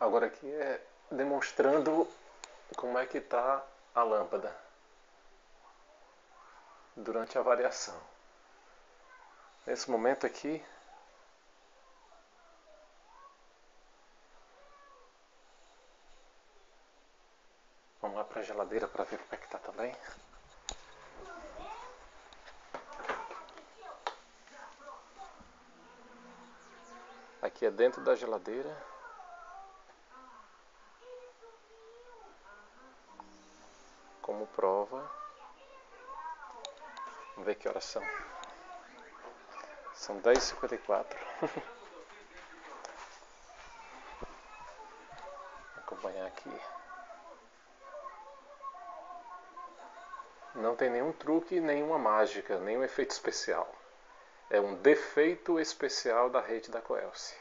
Agora aqui é demonstrando como é que está a lâmpada durante a variação. Nesse momento aqui, vamos lá para a geladeira para ver como é que está também. Aqui é dentro da geladeira. Como prova. Vamos ver que horas são. São 10h54. Vou acompanhar aqui. Não tem nenhum truque, nenhuma mágica, nenhum efeito especial. É um defeito especial da rede da Coelce.